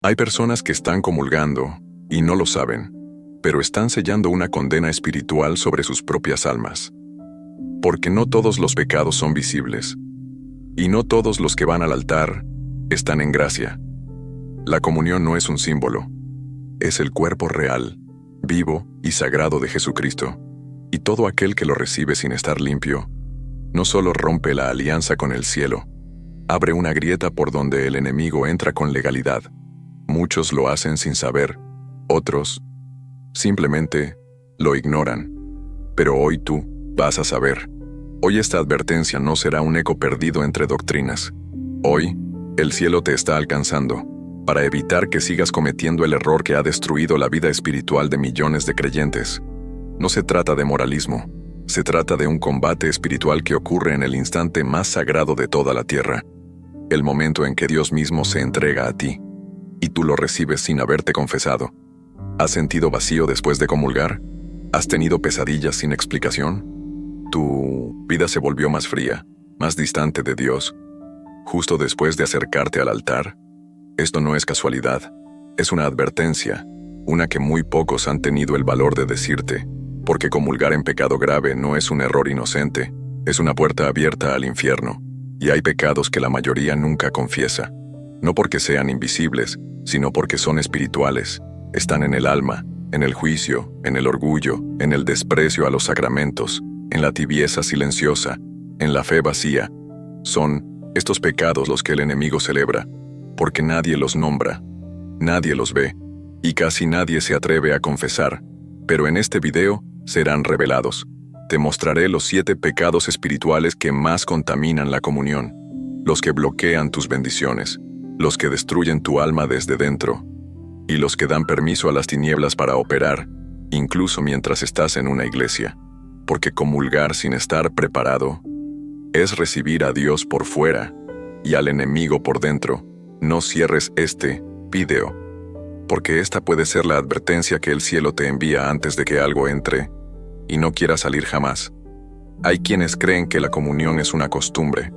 Hay personas que están comulgando y no lo saben, pero están sellando una condena espiritual sobre sus propias almas. Porque no todos los pecados son visibles, y no todos los que van al altar están en gracia. La comunión no es un símbolo, es el cuerpo real, vivo y sagrado de Jesucristo, y todo aquel que lo recibe sin estar limpio, no solo rompe la alianza con el cielo, abre una grieta por donde el enemigo entra con legalidad. Muchos lo hacen sin saber, otros simplemente lo ignoran. Pero hoy tú vas a saber. Hoy esta advertencia no será un eco perdido entre doctrinas. Hoy, el cielo te está alcanzando, para evitar que sigas cometiendo el error que ha destruido la vida espiritual de millones de creyentes. No se trata de moralismo, se trata de un combate espiritual que ocurre en el instante más sagrado de toda la tierra, el momento en que Dios mismo se entrega a ti, y tú lo recibes sin haberte confesado. ¿Has sentido vacío después de comulgar? ¿Has tenido pesadillas sin explicación? ¿Tu vida se volvió más fría, más distante de Dios, justo después de acercarte al altar? Esto no es casualidad, es una advertencia, una que muy pocos han tenido el valor de decirte, porque comulgar en pecado grave no es un error inocente, es una puerta abierta al infierno, y hay pecados que la mayoría nunca confiesa, no porque sean invisibles, sino porque son espirituales, están en el alma, en el juicio, en el orgullo, en el desprecio a los sacramentos, en la tibieza silenciosa, en la fe vacía. Son estos pecados los que el enemigo celebra, porque nadie los nombra, nadie los ve, y casi nadie se atreve a confesar, pero en este video serán revelados. Te mostraré los 7 pecados espirituales que más contaminan la comunión, los que bloquean tus bendiciones, los que destruyen tu alma desde dentro, y los que dan permiso a las tinieblas para operar, incluso mientras estás en una iglesia. Porque comulgar sin estar preparado es recibir a Dios por fuera y al enemigo por dentro. No cierres este video, porque esta puede ser la advertencia que el cielo te envía antes de que algo entre y no quiera salir jamás. Hay quienes creen que la comunión es una costumbre,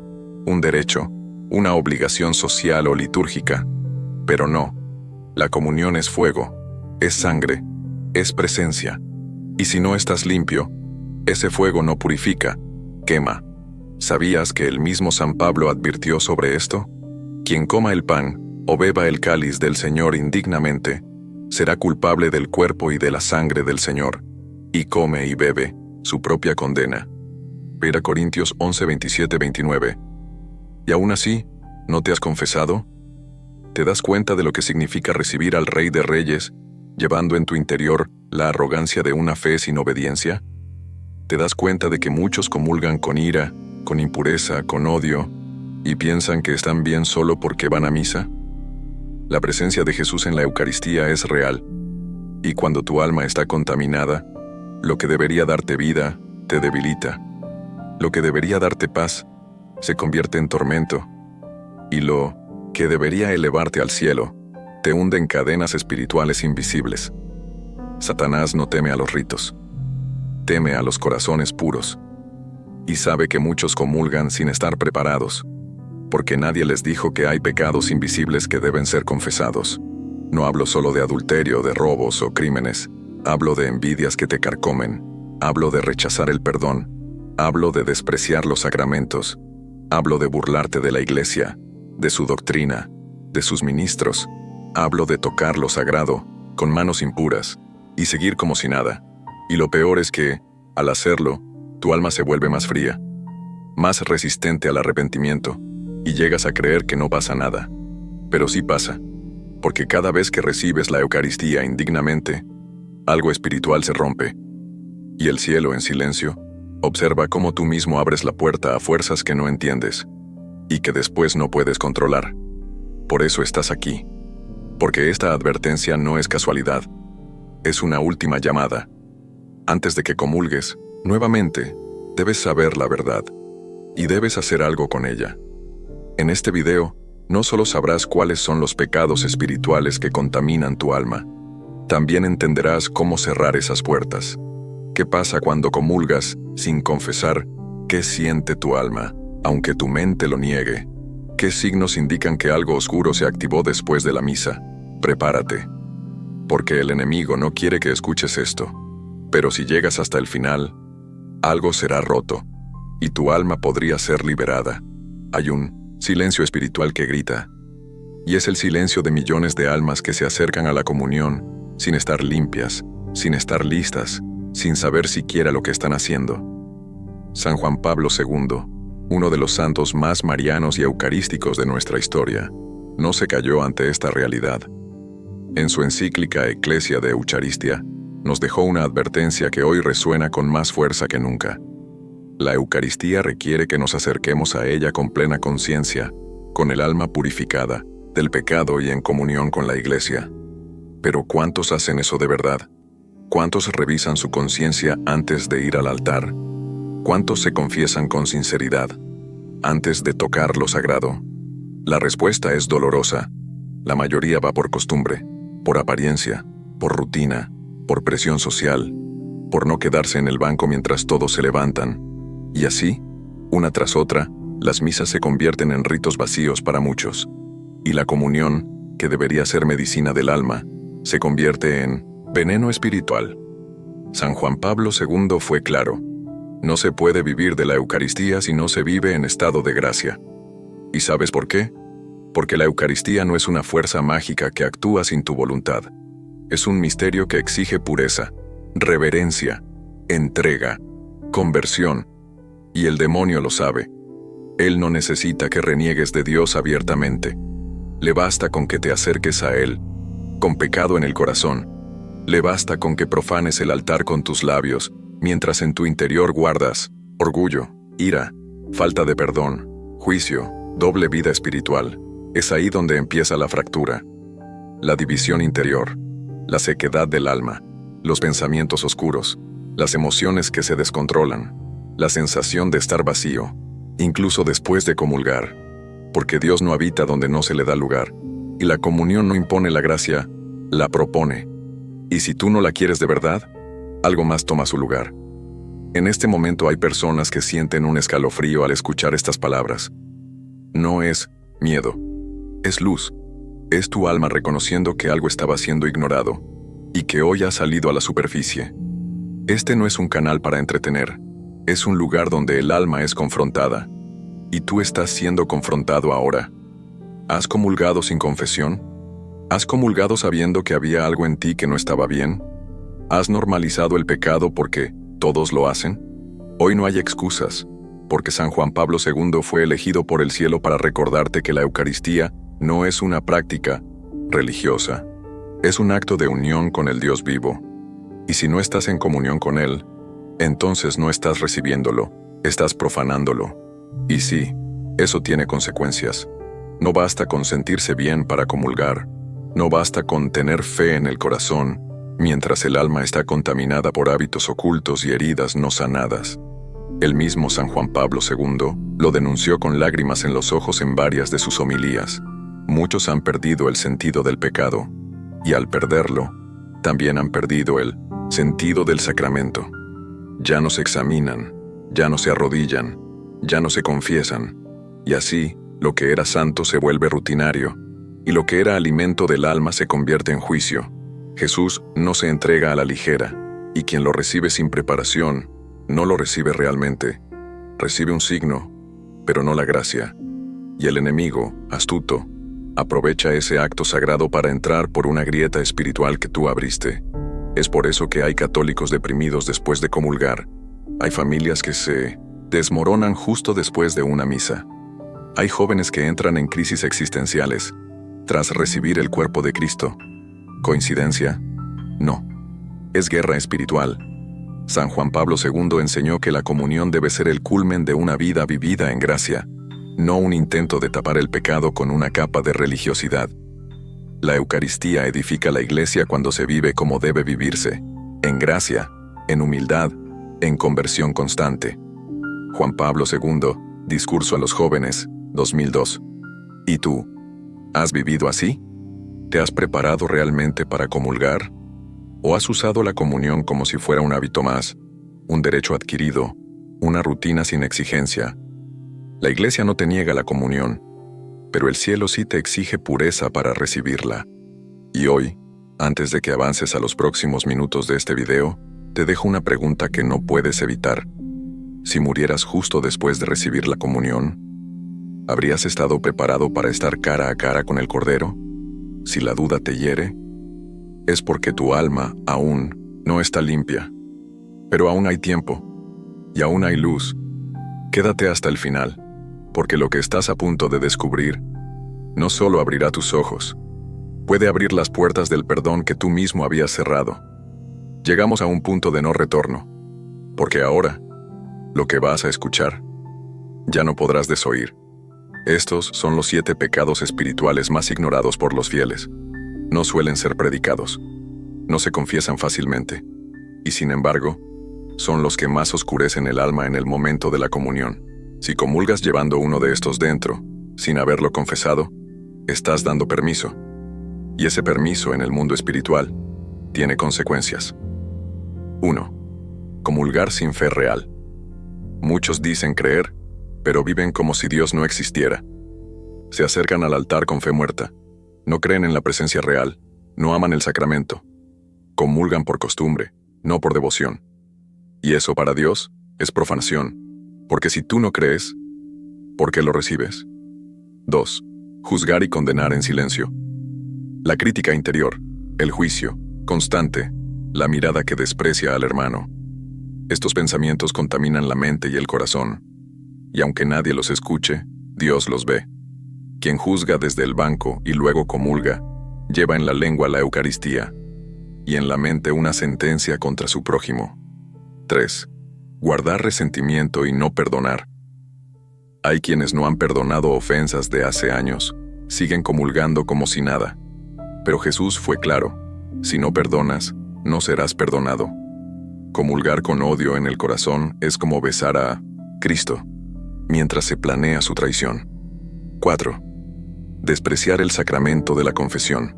un derecho, una obligación social o litúrgica, pero no. La comunión es fuego, es sangre, es presencia, y si no estás limpio, ese fuego no purifica, quema. ¿Sabías que el mismo San Pablo advirtió sobre esto? Quien coma el pan o beba el cáliz del Señor indignamente, será culpable del cuerpo y de la sangre del Señor, y come y bebe su propia condena. 1 Corintios 11, 27, 29. ¿Y aún así, no te has confesado? ¿Te das cuenta de lo que significa recibir al Rey de Reyes, llevando en tu interior la arrogancia de una fe sin obediencia? ¿Te das cuenta de que muchos comulgan con ira, con impureza, con odio, y piensan que están bien solo porque van a misa? La presencia de Jesús en la Eucaristía es real, y cuando tu alma está contaminada, lo que debería darte vida te debilita. Lo que debería darte paz se convierte en tormento, y lo que debería elevarte al cielo te hunde en cadenas espirituales invisibles. Satanás no teme a los ritos, teme a los corazones puros, y sabe que muchos comulgan sin estar preparados, porque nadie les dijo que hay pecados invisibles que deben ser confesados. No hablo solo de adulterio, de robos o crímenes, hablo de envidias que te carcomen, hablo de rechazar el perdón, hablo de despreciar los sacramentos, hablo de burlarte de la iglesia, de su doctrina, de sus ministros, hablo de tocar lo sagrado, con manos impuras, y seguir como si nada. Y lo peor es que, al hacerlo, tu alma se vuelve más fría, más resistente al arrepentimiento, y llegas a creer que no pasa nada. Pero sí pasa, porque cada vez que recibes la Eucaristía indignamente, algo espiritual se rompe, y el cielo en silencio observa cómo tú mismo abres la puerta a fuerzas que no entiendes, y que después no puedes controlar. Por eso estás aquí, porque esta advertencia no es casualidad, es una última llamada. Antes de que comulgues, nuevamente, debes saber la verdad, y debes hacer algo con ella. En este video, no solo sabrás cuáles son los pecados espirituales que contaminan tu alma, también entenderás cómo cerrar esas puertas. ¿Qué pasa cuando comulgas sin confesar? ¿Qué siente tu alma, aunque tu mente lo niegue? ¿Qué signos indican que algo oscuro se activó después de la misa? Prepárate, porque el enemigo no quiere que escuches esto. Pero si llegas hasta el final, algo será roto, y tu alma podría ser liberada. Hay un silencio espiritual que grita, y es el silencio de millones de almas que se acercan a la comunión sin estar limpias, sin estar listas, sin saber siquiera lo que están haciendo. San Juan Pablo II, uno de los santos más marianos y eucarísticos de nuestra historia, no se cayó ante esta realidad. En su encíclica Ecclesia de Eucharistia, nos dejó una advertencia que hoy resuena con más fuerza que nunca. La Eucaristía requiere que nos acerquemos a ella con plena conciencia, con el alma purificada del pecado y en comunión con la Iglesia. Pero ¿cuántos hacen eso de verdad? ¿Cuántos revisan su conciencia antes de ir al altar? ¿Cuántos se confiesan con sinceridad antes de tocar lo sagrado? La respuesta es dolorosa. La mayoría va por costumbre, por apariencia, por rutina, por presión social, por no quedarse en el banco mientras todos se levantan. Y así, una tras otra, las misas se convierten en ritos vacíos para muchos. Y la comunión, que debería ser medicina del alma, se convierte en veneno espiritual. San Juan Pablo II fue claro: no se puede vivir de la Eucaristía si no se vive en estado de gracia. ¿Y sabes por qué? Porque la Eucaristía no es una fuerza mágica que actúa sin tu voluntad. Es un misterio que exige pureza, reverencia, entrega, conversión. Y el demonio lo sabe. Él no necesita que reniegues de Dios abiertamente. Le basta con que te acerques a Él, con pecado en el corazón. Le basta con que profanes el altar con tus labios, mientras en tu interior guardas orgullo, ira, falta de perdón, juicio, doble vida espiritual. Es ahí donde empieza la fractura, la división interior, la sequedad del alma, los pensamientos oscuros, las emociones que se descontrolan, la sensación de estar vacío, incluso después de comulgar, porque Dios no habita donde no se le da lugar, y la comunión no impone la gracia, la propone. Y si tú no la quieres de verdad, algo más toma su lugar. En este momento hay personas que sienten un escalofrío al escuchar estas palabras. No es miedo, es luz. Es tu alma reconociendo que algo estaba siendo ignorado y que hoy ha salido a la superficie. Este no es un canal para entretener, es un lugar donde el alma es confrontada. Y tú estás siendo confrontado ahora. ¿Has comulgado sin confesión? ¿Has comulgado sabiendo que había algo en ti que no estaba bien? ¿Has normalizado el pecado porque todos lo hacen? Hoy no hay excusas, porque San Juan Pablo II fue elegido por el cielo para recordarte que la Eucaristía no es una práctica religiosa, es un acto de unión con el Dios vivo. Y si no estás en comunión con Él, entonces no estás recibiéndolo, estás profanándolo. Y sí, eso tiene consecuencias. No basta con sentirse bien para comulgar, no basta con tener fe en el corazón, mientras el alma está contaminada por hábitos ocultos y heridas no sanadas. El mismo San Juan Pablo II lo denunció con lágrimas en los ojos en varias de sus homilías. Muchos han perdido el sentido del pecado, y al perderlo, también han perdido el sentido del sacramento. Ya no se examinan, ya no se arrodillan, ya no se confiesan, y así, lo que era santo se vuelve rutinario, y lo que era alimento del alma se convierte en juicio. Jesús no se entrega a la ligera, y quien lo recibe sin preparación, no lo recibe realmente. Recibe un signo, pero no la gracia. Y el enemigo, astuto, aprovecha ese acto sagrado para entrar por una grieta espiritual que tú abriste. Es por eso que hay católicos deprimidos después de comulgar. Hay familias que se desmoronan justo después de una misa. Hay jóvenes que entran en crisis existenciales tras recibir el cuerpo de Cristo. ¿Coincidencia? No. Es guerra espiritual. San Juan Pablo II enseñó que la comunión debe ser el culmen de una vida vivida en gracia, no un intento de tapar el pecado con una capa de religiosidad. La Eucaristía edifica la Iglesia cuando se vive como debe vivirse, en gracia, en humildad, en conversión constante. Juan Pablo II, Discurso a los Jóvenes, 2002. ¿Y tú? ¿Has vivido así? ¿Te has preparado realmente para comulgar? ¿O has usado la comunión como si fuera un hábito más, un derecho adquirido, una rutina sin exigencia? La Iglesia no te niega la comunión, pero el cielo sí te exige pureza para recibirla. Y hoy, antes de que avances a los próximos minutos de este video, te dejo una pregunta que no puedes evitar. Si murieras justo después de recibir la comunión, ¿habrías estado preparado para estar cara a cara con el Cordero? Si la duda te hiere, es porque tu alma aún no está limpia. Pero aún hay tiempo, y aún hay luz. Quédate hasta el final, porque lo que estás a punto de descubrir no solo abrirá tus ojos, puede abrir las puertas del perdón que tú mismo habías cerrado. Llegamos a un punto de no retorno, porque ahora, lo que vas a escuchar, ya no podrás desoír. Estos son los 7 pecados espirituales más ignorados por los fieles. No suelen ser predicados, no se confiesan fácilmente, y sin embargo, son los que más oscurecen el alma en el momento de la comunión. Si comulgas llevando uno de estos dentro, sin haberlo confesado, estás dando permiso. Y ese permiso en el mundo espiritual tiene consecuencias. 1. Comulgar sin fe real. Muchos dicen creer, pero viven como si Dios no existiera. Se acercan al altar con fe muerta. No creen en la presencia real, no aman el sacramento. Comulgan por costumbre, no por devoción. Y eso para Dios es profanación, porque si tú no crees, ¿por qué lo recibes? 2. Juzgar y condenar en silencio. La crítica interior, el juicio constante, la mirada que desprecia al hermano. Estos pensamientos contaminan la mente y el corazón, y aunque nadie los escuche, Dios los ve. Quien juzga desde el banco y luego comulga, lleva en la lengua la Eucaristía, y en la mente una sentencia contra su prójimo. 3. Guardar resentimiento y no perdonar. Hay quienes no han perdonado ofensas de hace años, siguen comulgando como si nada. Pero Jesús fue claro: si no perdonas, no serás perdonado. Comulgar con odio en el corazón es como besar a Cristo, mientras se planea su traición. 4. Despreciar el sacramento de la confesión.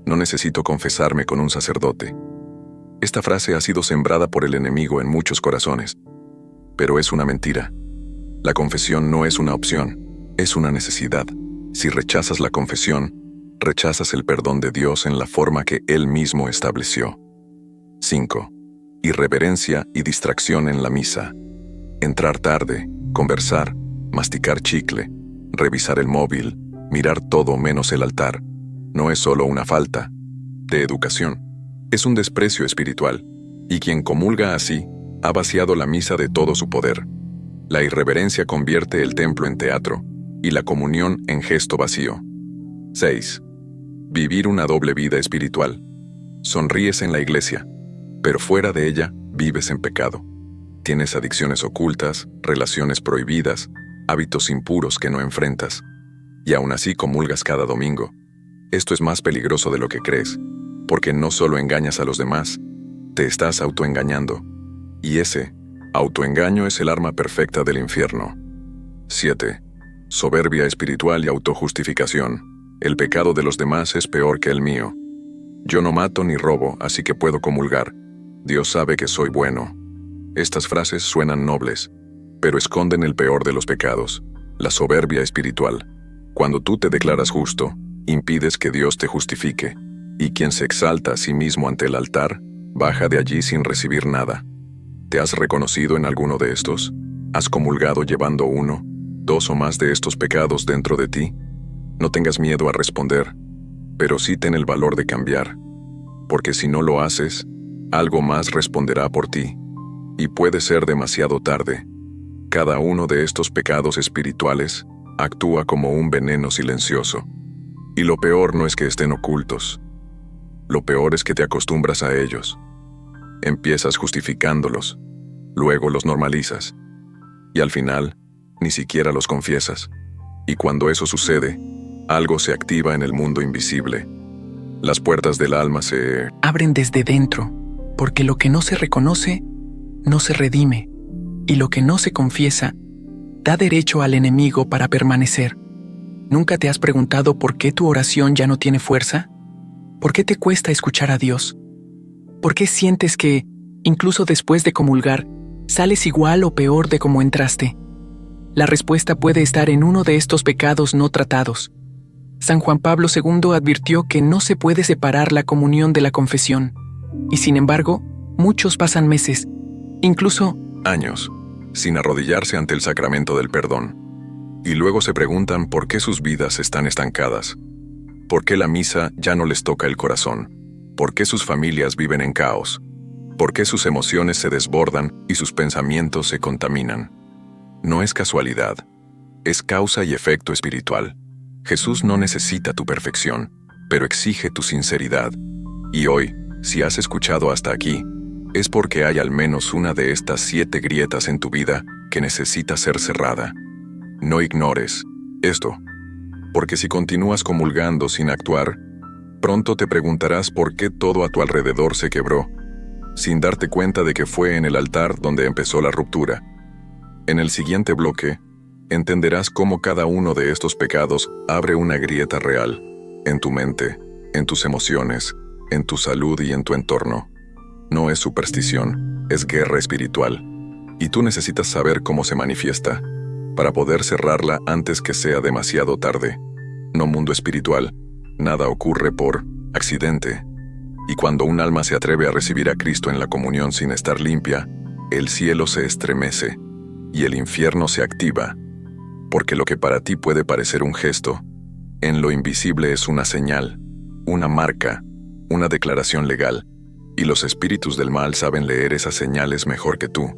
No necesito confesarme con un sacerdote. Esta frase ha sido sembrada por el enemigo en muchos corazones, pero es una mentira. La confesión no es una opción, es una necesidad. Si rechazas la confesión, rechazas el perdón de Dios en la forma que Él mismo estableció. 5. Irreverencia y distracción en la misa. Entrar tarde, conversar, masticar chicle, revisar el móvil, mirar todo menos el altar. No es solo una falta de educación, es un desprecio espiritual, y quien comulga así ha vaciado la misa de todo su poder. La irreverencia convierte el templo en teatro y la comunión en gesto vacío. 6. Vivir una doble vida espiritual. Sonríes en la iglesia, pero fuera de ella vives en pecado. Tienes adicciones ocultas, relaciones prohibidas, hábitos impuros que no enfrentas, y aún así comulgas cada domingo. Esto es más peligroso de lo que crees, porque no solo engañas a los demás, te estás autoengañando. Y ese autoengaño es el arma perfecta del infierno. 7. Soberbia espiritual y autojustificación. El pecado de los demás es peor que el mío. Yo no mato ni robo, así que puedo comulgar. Dios sabe que soy bueno. Estas frases suenan nobles, pero esconden el peor de los pecados, la soberbia espiritual. Cuando tú te declaras justo, impides que Dios te justifique, y quien se exalta a sí mismo ante el altar, baja de allí sin recibir nada. ¿Te has reconocido en alguno de estos? ¿Has comulgado llevando 1, 2 o más de estos pecados dentro de ti? No tengas miedo a responder, pero sí ten el valor de cambiar, porque si no lo haces, algo más responderá por ti, y puede ser demasiado tarde. Cada uno de estos pecados espirituales actúa como un veneno silencioso. Y lo peor no es que estén ocultos. Lo peor es que te acostumbras a ellos. Empiezas justificándolos, luego los normalizas, y al final, ni siquiera los confiesas. Y cuando eso sucede, algo se activa en el mundo invisible. Las puertas del alma se abren desde dentro, porque lo que no se reconoce, no se redime, y lo que no se confiesa, da derecho al enemigo para permanecer. ¿Nunca te has preguntado por qué tu oración ya no tiene fuerza? ¿Por qué te cuesta escuchar a Dios? ¿Por qué sientes que, incluso después de comulgar, sales igual o peor de como entraste? La respuesta puede estar en uno de estos pecados no tratados. San Juan Pablo II advirtió que no se puede separar la comunión de la confesión, y sin embargo, muchos pasan meses, incluso años, sin arrodillarse ante el sacramento del perdón. Y luego se preguntan por qué sus vidas están estancadas, por qué la misa ya no les toca el corazón, por qué sus familias viven en caos, por qué sus emociones se desbordan y sus pensamientos se contaminan. No es casualidad, es causa y efecto espiritual. Jesús no necesita tu perfección, pero exige tu sinceridad. Y hoy, si has escuchado hasta aquí, es porque hay al menos una de estas 7 grietas en tu vida que necesita ser cerrada. No ignores esto, porque si continúas comulgando sin actuar, pronto te preguntarás por qué todo a tu alrededor se quebró, sin darte cuenta de que fue en el altar donde empezó la ruptura. En el siguiente bloque, entenderás cómo cada uno de estos pecados abre una grieta real, en tu mente, en tus emociones, en tu salud y en tu entorno. No es superstición, es guerra espiritual, y tú necesitas saber cómo se manifiesta, para poder cerrarla antes que sea demasiado tarde. No mundo espiritual, nada ocurre por accidente. Y cuando un alma se atreve a recibir a Cristo en la comunión sin estar limpia, el cielo se estremece y el infierno se activa. Porque lo que para ti puede parecer un gesto, en lo invisible es una señal, una marca, una declaración legal, y los espíritus del mal saben leer esas señales mejor que tú.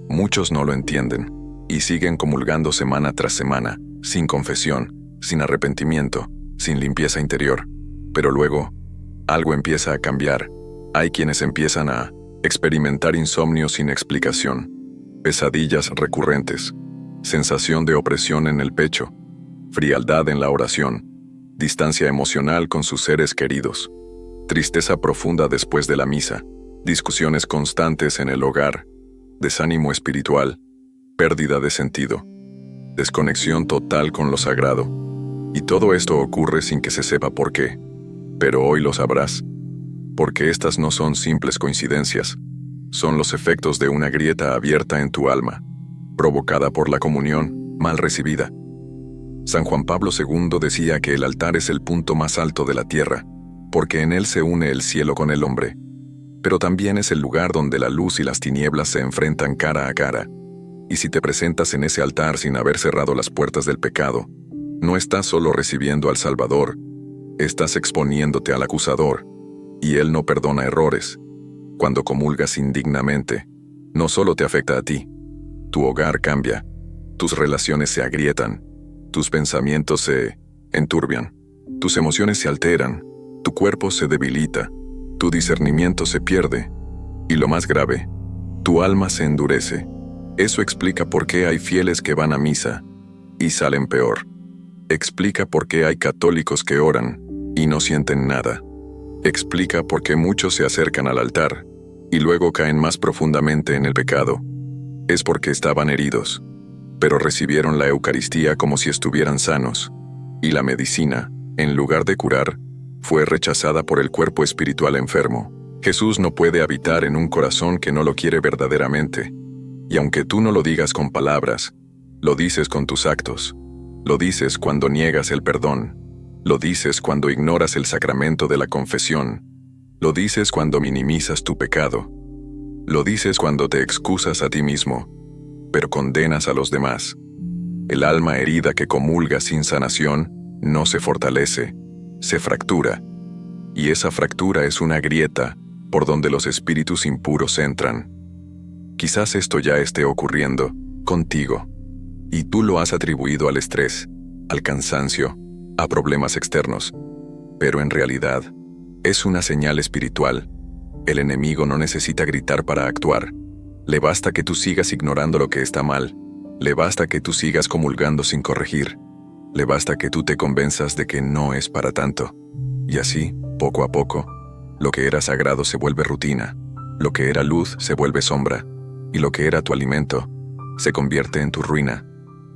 Muchos no lo entienden, y siguen comulgando semana tras semana, sin confesión, sin arrepentimiento, sin limpieza interior. Pero luego, algo empieza a cambiar. Hay quienes empiezan a experimentar insomnio sin explicación, pesadillas recurrentes, sensación de opresión en el pecho, frialdad en la oración, distancia emocional con sus seres queridos, tristeza profunda después de la misa, discusiones constantes en el hogar, desánimo espiritual, pérdida de sentido, desconexión total con lo sagrado. Y todo esto ocurre sin que se sepa por qué. Pero hoy lo sabrás, porque estas no son simples coincidencias, son los efectos de una grieta abierta en tu alma, provocada por la comunión mal recibida. San Juan Pablo II decía que el altar es el punto más alto de la tierra, porque en él se une el cielo con el hombre. Pero también es el lugar donde la luz y las tinieblas se enfrentan cara a cara. Y si te presentas en ese altar sin haber cerrado las puertas del pecado, no estás solo recibiendo al Salvador, estás exponiéndote al acusador, y él no perdona errores. Cuando comulgas indignamente, no solo te afecta a ti, tu hogar cambia, tus relaciones se agrietan, tus pensamientos se enturbian, tus emociones se alteran, tu cuerpo se debilita, tu discernimiento se pierde, y lo más grave, tu alma se endurece. Eso explica por qué hay fieles que van a misa y salen peor. Explica por qué hay católicos que oran y no sienten nada. Explica por qué muchos se acercan al altar y luego caen más profundamente en el pecado. Es porque estaban heridos, pero recibieron la Eucaristía como si estuvieran sanos, y la medicina, en lugar de curar, fue rechazada por el cuerpo espiritual enfermo. Jesús no puede habitar en un corazón que no lo quiere verdaderamente, y aunque tú no lo digas con palabras, lo dices con tus actos. Lo dices cuando niegas el perdón. Lo dices cuando ignoras el sacramento de la confesión. Lo dices cuando minimizas tu pecado. Lo dices cuando te excusas a ti mismo, pero condenas a los demás. El alma herida que comulga sin sanación no se fortalece, se fractura. Y esa fractura es una grieta por donde los espíritus impuros entran. Quizás esto ya esté ocurriendo contigo, y tú lo has atribuido al estrés, al cansancio, a problemas externos. Pero en realidad, es una señal espiritual. El enemigo no necesita gritar para actuar. Le basta que tú sigas ignorando lo que está mal. Le basta que tú sigas comulgando sin corregir. Le basta que tú te convenzas de que no es para tanto. Y así, poco a poco, lo que era sagrado se vuelve rutina, lo que era luz se vuelve sombra, y lo que era tu alimento se convierte en tu ruina.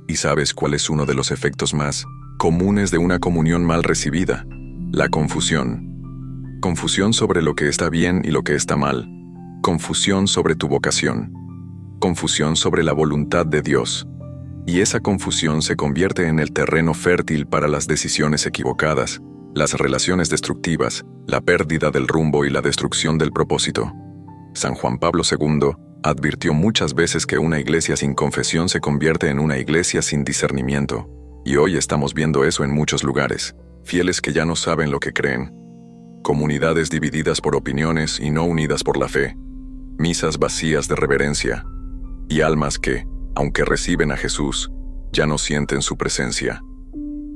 ¿Y sabes cuál es uno de los efectos más comunes de una comunión mal recibida? La confusión. Confusión sobre lo que está bien y lo que está mal. Confusión sobre tu vocación. Confusión sobre la voluntad de Dios. Y esa confusión se convierte en el terreno fértil para las decisiones equivocadas, las relaciones destructivas, la pérdida del rumbo y la destrucción del propósito. San Juan Pablo II advirtió muchas veces que una iglesia sin confesión se convierte en una iglesia sin discernimiento. Y hoy estamos viendo eso en muchos lugares. Fieles que ya no saben lo que creen. Comunidades divididas por opiniones y no unidas por la fe. Misas vacías de reverencia. Y almas que, aunque reciben a Jesús, ya no sienten su presencia.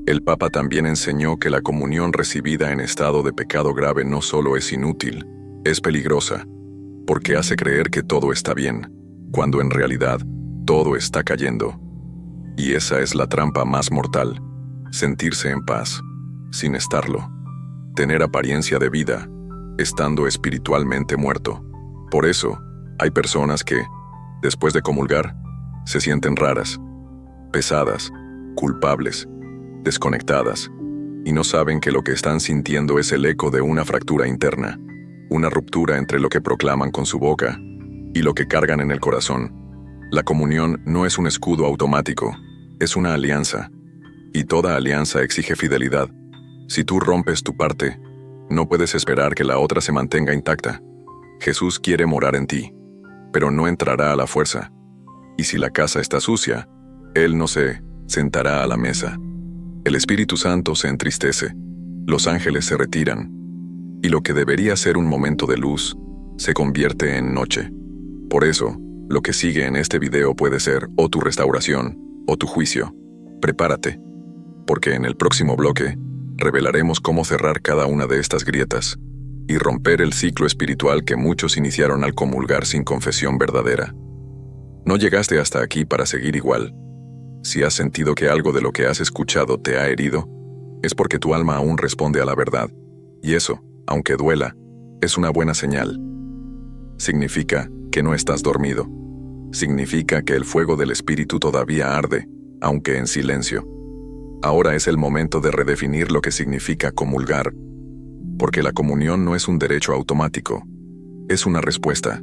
El Papa también enseñó que la comunión recibida en estado de pecado grave no solo es inútil, es peligrosa, porque hace creer que todo está bien, cuando en realidad todo está cayendo. Y esa es la trampa más mortal, sentirse en paz, sin estarlo, tener apariencia de vida, estando espiritualmente muerto. Por eso, hay personas que, después de comulgar, se sienten raras, pesadas, culpables, desconectadas, y no saben que lo que están sintiendo es el eco de una fractura interna, una ruptura entre lo que proclaman con su boca y lo que cargan en el corazón. La comunión no es un escudo automático, es una alianza, y toda alianza exige fidelidad. Si tú rompes tu parte, no puedes esperar que la otra se mantenga intacta. Jesús quiere morar en ti, pero no entrará a la fuerza. Y si la casa está sucia, Él no se sentará a la mesa. El Espíritu Santo se entristece, los ángeles se retiran, y lo que debería ser un momento de luz, se convierte en noche. Por eso, lo que sigue en este video puede ser o tu restauración, o tu juicio. Prepárate, porque en el próximo bloque, revelaremos cómo cerrar cada una de estas grietas, y romper el ciclo espiritual que muchos iniciaron al comulgar sin confesión verdadera. No llegaste hasta aquí para seguir igual. Si has sentido que algo de lo que has escuchado te ha herido, es porque tu alma aún responde a la verdad, y eso, aunque duela, es una buena señal. Significa que no estás dormido. Significa que el fuego del Espíritu todavía arde, aunque en silencio. Ahora es el momento de redefinir lo que significa comulgar, porque la comunión no es un derecho automático, es una respuesta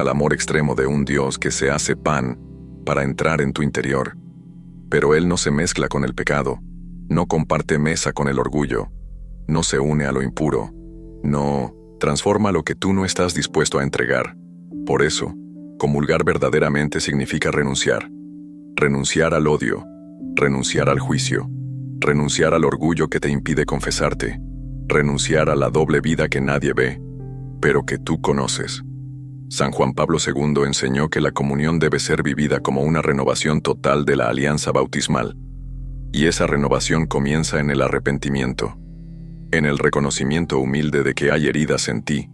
al amor extremo de un Dios que se hace pan para entrar en tu interior. Pero Él no se mezcla con el pecado, no comparte mesa con el orgullo, no se une a lo impuro, no transforma lo que tú no estás dispuesto a entregar. Por eso, comulgar verdaderamente significa renunciar. Renunciar al odio, renunciar al juicio, renunciar al orgullo que te impide confesarte, renunciar a la doble vida que nadie ve, pero que tú conoces. San Juan Pablo II enseñó que la comunión debe ser vivida como una renovación total de la alianza bautismal. Y esa renovación comienza en el arrepentimiento, en el reconocimiento humilde de que hay heridas en ti,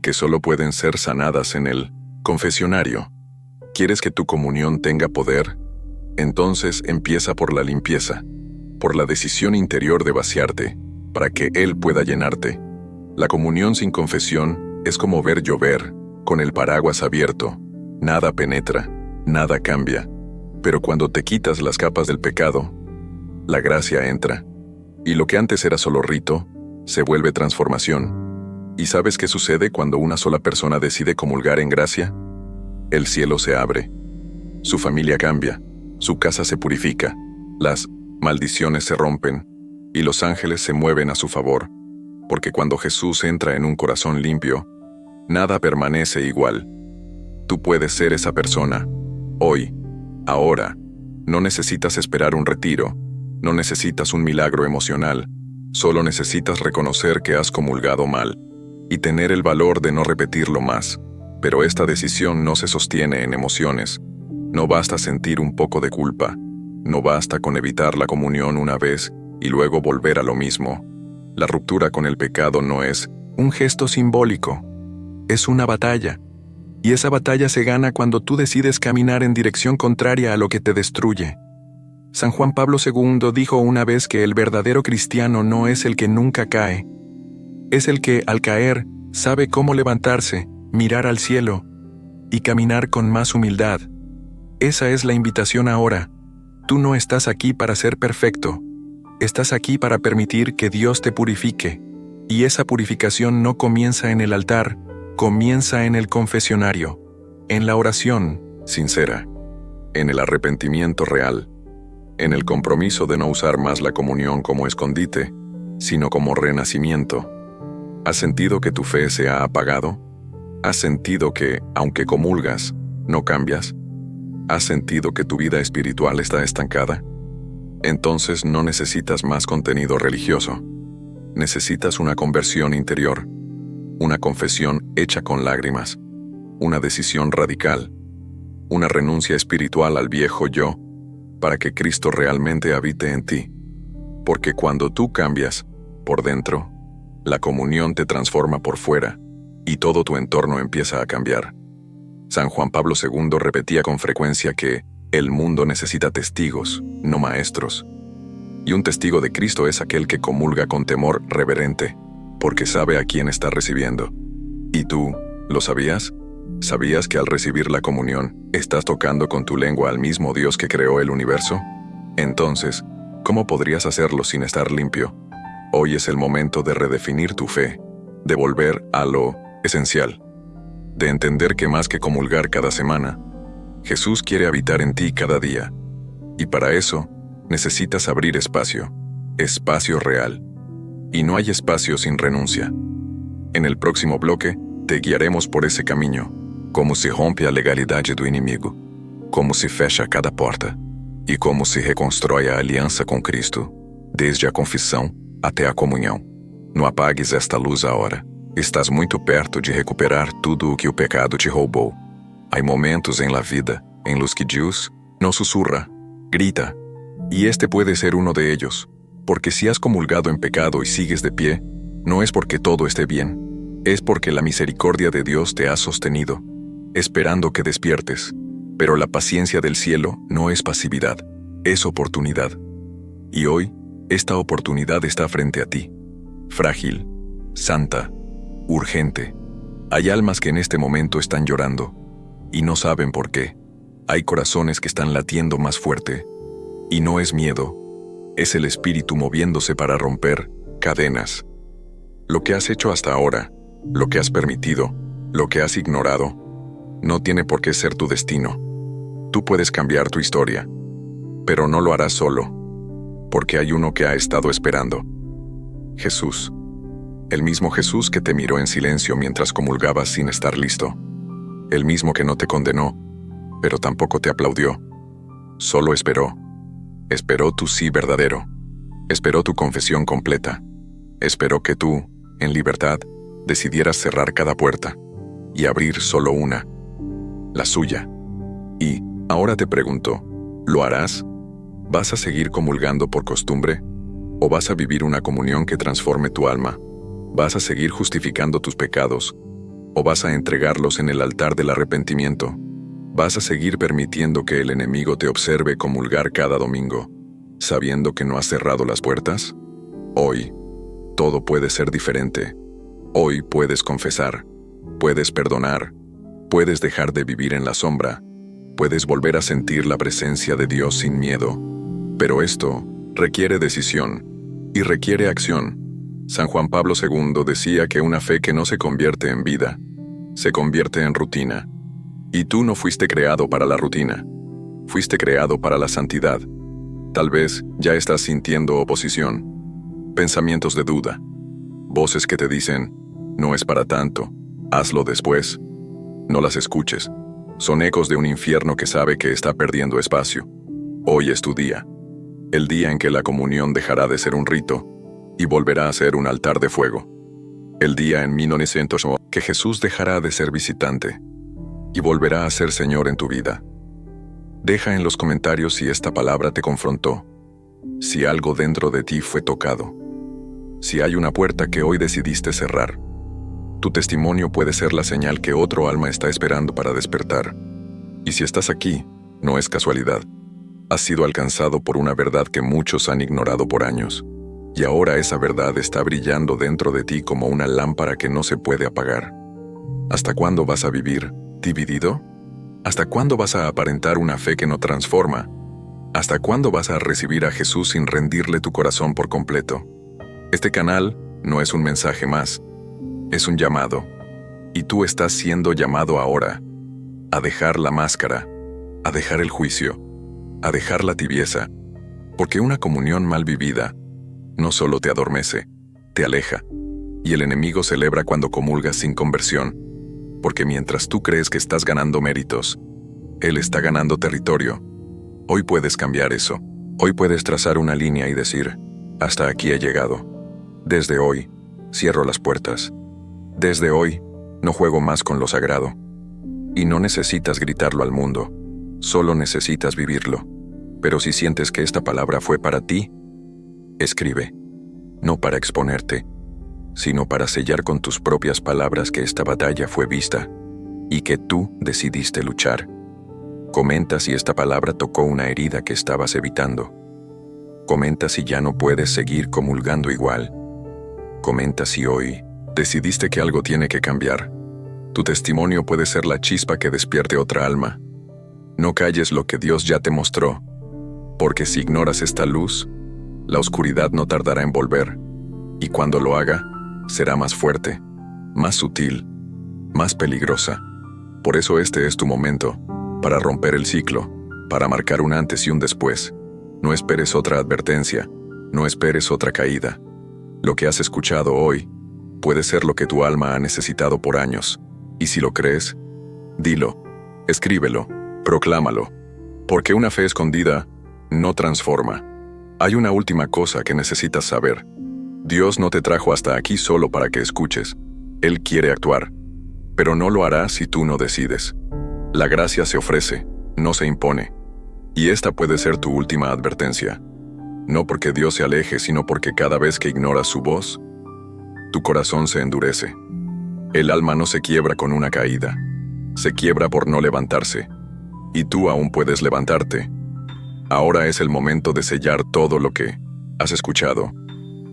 que solo pueden ser sanadas en el confesionario. ¿Quieres que tu comunión tenga poder? Entonces empieza por la limpieza, por la decisión interior de vaciarte, para que Él pueda llenarte. La comunión sin confesión es como ver llover, con el paraguas abierto. Nada penetra, nada cambia. Pero cuando te quitas las capas del pecado, la gracia entra. Y lo que antes era solo rito, se vuelve transformación. ¿Y sabes qué sucede cuando una sola persona decide comulgar en gracia? El cielo se abre. Su familia cambia. Su casa se purifica. Las maldiciones se rompen. Y los ángeles se mueven a su favor. Porque cuando Jesús entra en un corazón limpio, nada permanece igual. Tú puedes ser esa persona. Hoy, ahora. No necesitas esperar un retiro. No necesitas un milagro emocional. Solo necesitas reconocer que has comulgado mal. Y tener el valor de no repetirlo más. Pero esta decisión no se sostiene en emociones. No basta sentir un poco de culpa. No basta con evitar la comunión una vez y luego volver a lo mismo. La ruptura con el pecado no es un gesto simbólico. Es una batalla. Y esa batalla se gana cuando tú decides caminar en dirección contraria a lo que te destruye. San Juan Pablo II dijo una vez que el verdadero cristiano no es el que nunca cae. Es el que, al caer, sabe cómo levantarse, mirar al cielo y caminar con más humildad. Esa es la invitación ahora. Tú no estás aquí para ser perfecto. Estás aquí para permitir que Dios te purifique. Y esa purificación no comienza en el altar, comienza en el confesionario, en la oración sincera. en el arrepentimiento real, en el compromiso de no usar más la comunión como escondite, sino como renacimiento. ¿Has sentido que tu fe se ha apagado? ¿Has sentido que, aunque comulgas, no cambias? ¿Has sentido que tu vida espiritual está estancada? Entonces no necesitas más contenido religioso. Necesitas una conversión interior, una confesión hecha con lágrimas, una decisión radical, una renuncia espiritual al viejo yo, para que Cristo realmente habite en ti. Porque cuando tú cambias, por dentro, la comunión te transforma por fuera, y todo tu entorno empieza a cambiar. San Juan Pablo II repetía con frecuencia que el mundo necesita testigos, no maestros. Y un testigo de Cristo es aquel que comulga con temor reverente, porque sabe a quién está recibiendo. ¿Y tú, lo sabías? ¿Sabías que al recibir la comunión, estás tocando con tu lengua al mismo Dios que creó el universo? Entonces, ¿cómo podrías hacerlo sin estar limpio? Hoy es el momento de redefinir tu fe, de volver a lo esencial, de entender que más que comulgar cada semana, Jesús quiere habitar en ti cada día. Y para eso, necesitas abrir espacio, espacio real. Y no hay espacio sin renuncia. En el próximo bloque, te guiaremos por ese camino, como se rompe a legalidade do inimigo, como se fecha cada porta, e como se reconstrói a aliança com Cristo, desde a confissão até a comunhão. Não apagues esta luz agora. Estás muito perto de recuperar tudo o que o pecado te roubou. Há momentos em la vida en los que Dios nos susurra, grita, y este puede ser uno de ellos, porque si has comulgado en pecado y sigues de pie, no es porque todo esté bien, es porque la misericordia de Dios te ha sostenido, esperando que despiertes. Pero la paciencia del cielo no es pasividad, es oportunidad. Y hoy, esta oportunidad está frente a ti. Frágil, santa, urgente. Hay almas que en este momento están llorando, y no saben por qué. Hay corazones que están latiendo más fuerte. Y no es miedo, es el espíritu moviéndose para romper cadenas. Lo que has hecho hasta ahora, lo que has permitido, lo que has ignorado, no tiene por qué ser tu destino. Tú puedes cambiar tu historia, pero no lo harás solo, porque hay uno que ha estado esperando. Jesús. El mismo Jesús que te miró en silencio mientras comulgabas sin estar listo. El mismo que no te condenó, pero tampoco te aplaudió. Solo esperó. Esperó tu sí verdadero. Esperó tu confesión completa. Esperó que tú, en libertad, decidieras cerrar cada puerta y abrir solo una, la suya. Y, ahora te pregunto, ¿lo harás? ¿Vas a seguir comulgando por costumbre? ¿O vas a vivir una comunión que transforme tu alma? ¿Vas a seguir justificando tus pecados? ¿O vas a entregarlos en el altar del arrepentimiento? ¿Vas a seguir permitiendo que el enemigo te observe comulgar cada domingo, sabiendo que no has cerrado las puertas? Hoy, todo puede ser diferente. Hoy puedes confesar, puedes perdonar, puedes dejar de vivir en la sombra, puedes volver a sentir la presencia de Dios sin miedo. Pero esto requiere decisión y requiere acción. San Juan Pablo II decía que una fe que no se convierte en vida, se convierte en rutina. Y tú no fuiste creado para la rutina, fuiste creado para la santidad. Tal vez ya estás sintiendo oposición, pensamientos de duda, voces que te dicen, no es para tanto, hazlo después. No las escuches, son ecos de un infierno que sabe que está perdiendo espacio. Hoy es tu día, el día en que la comunión dejará de ser un rito y volverá a ser un altar de fuego. El día en 1900 que Jesús dejará de ser visitante y volverá a ser Señor en tu vida. Deja en los comentarios si esta palabra te confrontó, si algo dentro de ti fue tocado, si hay una puerta que hoy decidiste cerrar. Tu testimonio puede ser la señal que otro alma está esperando para despertar. Y si estás aquí, no es casualidad. Has sido alcanzado por una verdad que muchos han ignorado por años. Y ahora esa verdad está brillando dentro de ti como una lámpara que no se puede apagar. ¿Hasta cuándo vas a vivir dividido? ¿Hasta cuándo vas a aparentar una fe que no transforma? ¿Hasta cuándo vas a recibir a Jesús sin rendirle tu corazón por completo? Este canal no es un mensaje más, es un llamado. Y tú estás siendo llamado ahora a dejar la máscara, a dejar el juicio, a dejar la tibieza, porque una comunión mal vivida no solo te adormece, te aleja, y el enemigo celebra cuando comulgas sin conversión, porque mientras tú crees que estás ganando méritos, él está ganando territorio. Hoy puedes cambiar eso. Hoy puedes trazar una línea y decir, hasta aquí he llegado. Desde hoy, cierro las puertas. Desde hoy, no juego más con lo sagrado. Y no necesitas gritarlo al mundo, solo necesitas vivirlo. Pero si sientes que esta palabra fue para ti, escribe. No para exponerte, sino para sellar con tus propias palabras que esta batalla fue vista y que tú decidiste luchar. Comenta si esta palabra tocó una herida que estabas evitando. Comenta si ya no puedes seguir comulgando igual. Comenta si hoy decidiste que algo tiene que cambiar. Tu testimonio puede ser la chispa que despierte otra alma. No calles lo que Dios ya te mostró, porque si ignoras esta luz, la oscuridad no tardará en volver, y cuando lo haga, será más fuerte, más sutil, más peligrosa. Por eso este es tu momento, para romper el ciclo, para marcar un antes y un después. No esperes otra advertencia, no esperes otra caída. Lo que has escuchado hoy puede ser lo que tu alma ha necesitado por años, y si lo crees, dilo, escríbelo, proclámalo, porque una fe escondida no transforma. Hay una última cosa que necesitas saber. Dios no te trajo hasta aquí solo para que escuches. Él quiere actuar, pero no lo hará si tú no decides. La gracia se ofrece, no se impone. Y esta puede ser tu última advertencia. No porque Dios se aleje, sino porque cada vez que ignoras su voz, tu corazón se endurece. El alma no se quiebra con una caída, se quiebra por no levantarse. Y tú aún puedes levantarte. Ahora es el momento de sellar todo lo que has escuchado,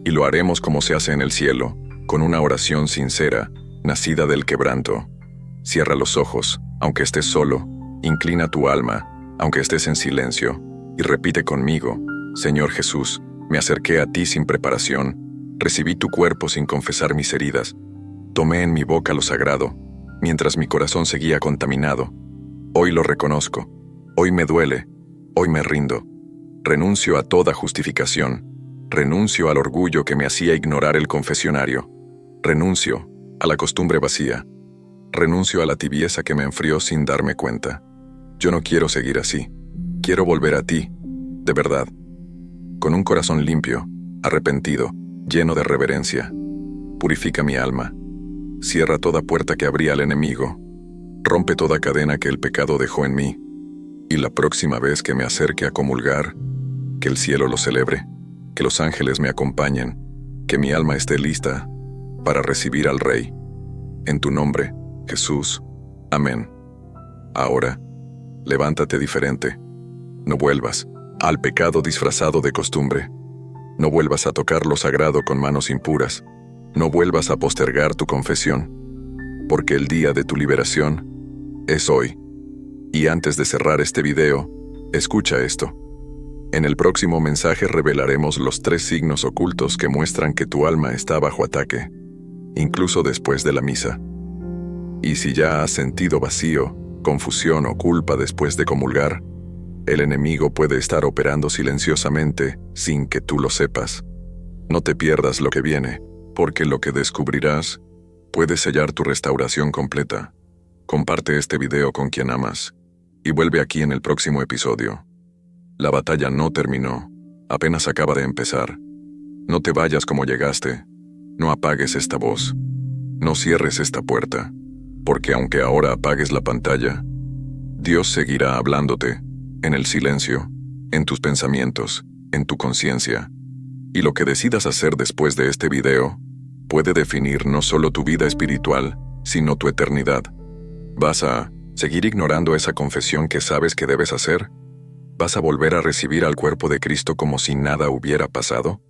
y lo haremos como se hace en el cielo, con una oración sincera, nacida del quebranto. Cierra los ojos, aunque estés solo, inclina tu alma, aunque estés en silencio, y repite conmigo, Señor Jesús, me acerqué a ti sin preparación, recibí tu cuerpo sin confesar mis heridas, tomé en mi boca lo sagrado, mientras mi corazón seguía contaminado. Hoy lo reconozco, hoy me duele, hoy me rindo. Renuncio a toda justificación, renuncio al orgullo que me hacía ignorar el confesionario, renuncio a la costumbre vacía, renuncio a la tibieza que me enfrió sin darme cuenta. Yo no quiero seguir así, quiero volver a ti, de verdad, con un corazón limpio, arrepentido, lleno de reverencia. Purifica mi alma, cierra toda puerta que abría al enemigo, rompe toda cadena que el pecado dejó en mí, y la próxima vez que me acerque a comulgar, que el cielo lo celebre, que los ángeles me acompañen, que mi alma esté lista para recibir al Rey. En tu nombre, Jesús. Amén. Ahora, levántate diferente. No vuelvas al pecado disfrazado de costumbre. No vuelvas a tocar lo sagrado con manos impuras. No vuelvas a postergar tu confesión, porque el día de tu liberación es hoy. Y antes de cerrar este video, escucha esto. En el próximo mensaje revelaremos los 3 signos ocultos que muestran que tu alma está bajo ataque, incluso después de la misa. Y si ya has sentido vacío, confusión o culpa después de comulgar, el enemigo puede estar operando silenciosamente sin que tú lo sepas. No te pierdas lo que viene, porque lo que descubrirás puede sellar tu restauración completa. Comparte este video con quien amas y vuelve aquí en el próximo episodio. La batalla no terminó, apenas acaba de empezar. No te vayas como llegaste, no apagues esta voz, no cierres esta puerta, porque aunque ahora apagues la pantalla, Dios seguirá hablándote en el silencio, en tus pensamientos, en tu conciencia. Y lo que decidas hacer después de este video puede definir no solo tu vida espiritual, sino tu eternidad. ¿Vas a seguir ignorando esa confesión que sabes que debes hacer? ¿Vas a volver a recibir al cuerpo de Cristo como si nada hubiera pasado?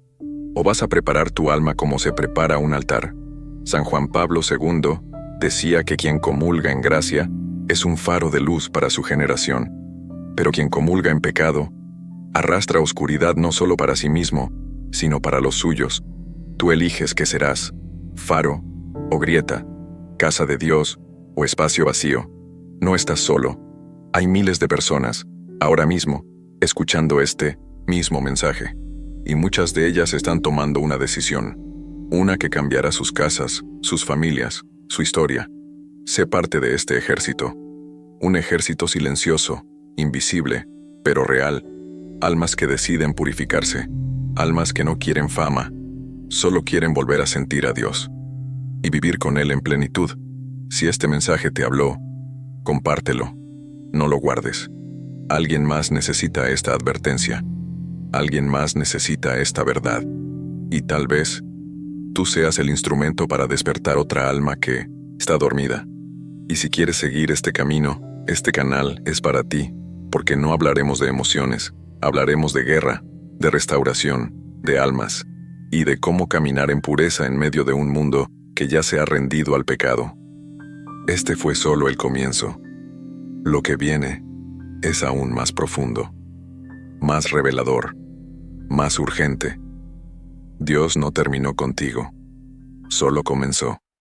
¿O vas a preparar tu alma como se prepara un altar? San Juan Pablo II decía que quien comulga en gracia es un faro de luz para su generación, pero quien comulga en pecado arrastra oscuridad no solo para sí mismo, sino para los suyos. Tú eliges qué serás, faro o grieta, casa de Dios o espacio vacío. No estás solo. Hay miles de personas, ahora mismo, escuchando este mismo mensaje, y muchas de ellas están tomando una decisión, una que cambiará sus casas, sus familias, su historia. Sé parte de este ejército, un ejército silencioso, invisible, pero real, almas que deciden purificarse, almas que no quieren fama, solo quieren volver a sentir a Dios y vivir con Él en plenitud. Si este mensaje te habló, compártelo, no lo guardes. Alguien más necesita esta advertencia, alguien más necesita esta verdad, y tal vez tú seas el instrumento para despertar otra alma que está dormida. Y si quieres seguir este camino, este canal es para ti, porque no hablaremos de emociones, hablaremos de guerra, de restauración, de almas, y de cómo caminar en pureza en medio de un mundo que ya se ha rendido al pecado. Este fue solo el comienzo. Lo que viene es aún más profundo, más revelador, más urgente. Dios no terminó contigo, solo comenzó.